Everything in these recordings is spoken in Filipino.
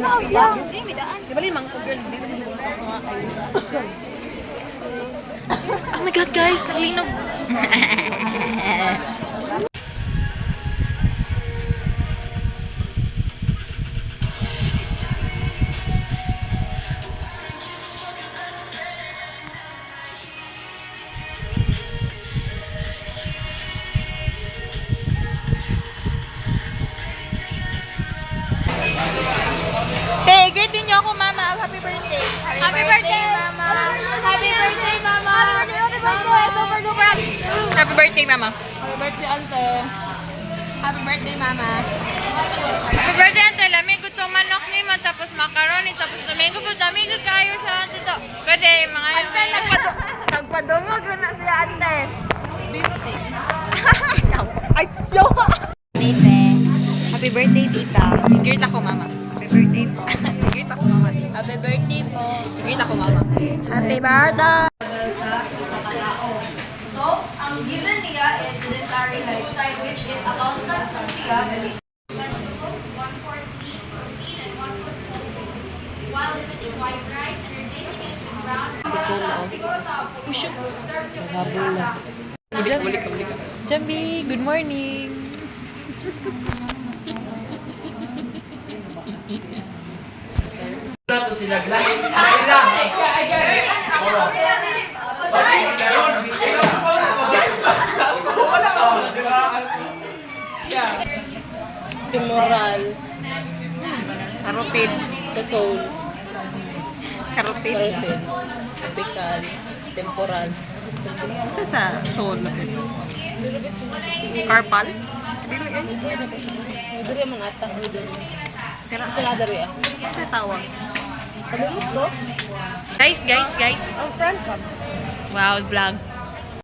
Di ba limang tugol? Dito mo Oh my God, guys, naglinog. Hey, greetin niyo ako, Mama. Happy birthday. Happy birthday, Mama! Happy birthday, Mama! Happy birthday! Super duper! Happy birthday, Mama. Happy birthday, Ante! Happy birthday, Mama! Happy birthday, Ante. Lamig ko itong manok ni mo, tapos macaroni, tapos lamig ko po, dami ko kayo sa dito. Pwede, mga Ante, nagpadungog rin na siya, Ante! Ay, joke! Happy birthday, tita. Greet ako, Mama. Happy birthday po. Greet ako, Mama. Happy birthday po. Greet ako, Mama. Happy birthday! So, ang given niya is sedentary lifestyle, which is accountant ng siya. Jambi, good morning. Plato sila lahi. Lahi lang. Tumoral. Karotin. Kasol. Karotin. Tropical. Temporal. Isa sa soul. Carpal. Duri ang mga atang. Kaya Sila dari ah. sa tawag. Kalumus ko? Guys. Ang front ka. Wow, vlog.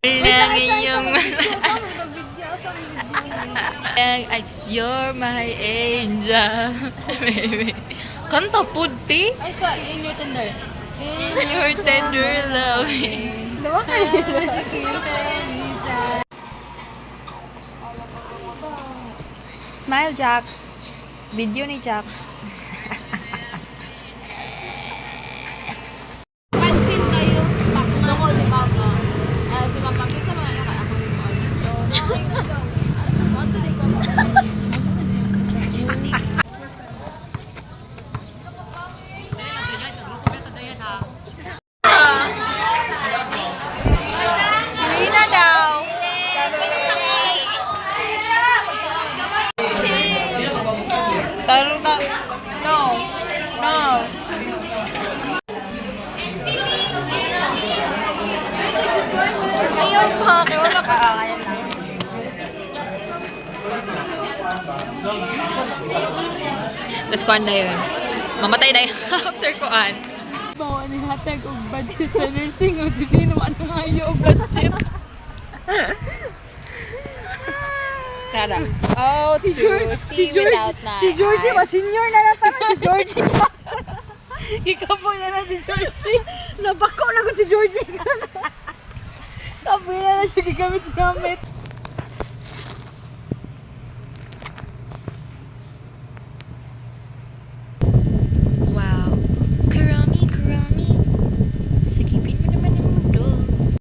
Lang iyong ay, you're my angel. Baby. Kanta puti. Ay, sa in your tender. In your tender loving. Diba kayo? Smile, Jack. Video ni Jack. Pansin kayo. Gusto ko si Mama. Si Mama, gusto mo ano kaya ako? Lina daw. Taro na. No. Ayun po, kaya wala ka. Ayan lang. Tapos kuhan na yun. Mamatay na yun after kuhan. Bawa ni hatag og budget sa nursing o sige naman ano nga yung budget. Tara. Oh, Si Georgie ba? Senior na natara si Georgie. Ikapoy na si Georgie. Nabako na ko si Georgie. Kapoy na siya gigamit-gamit.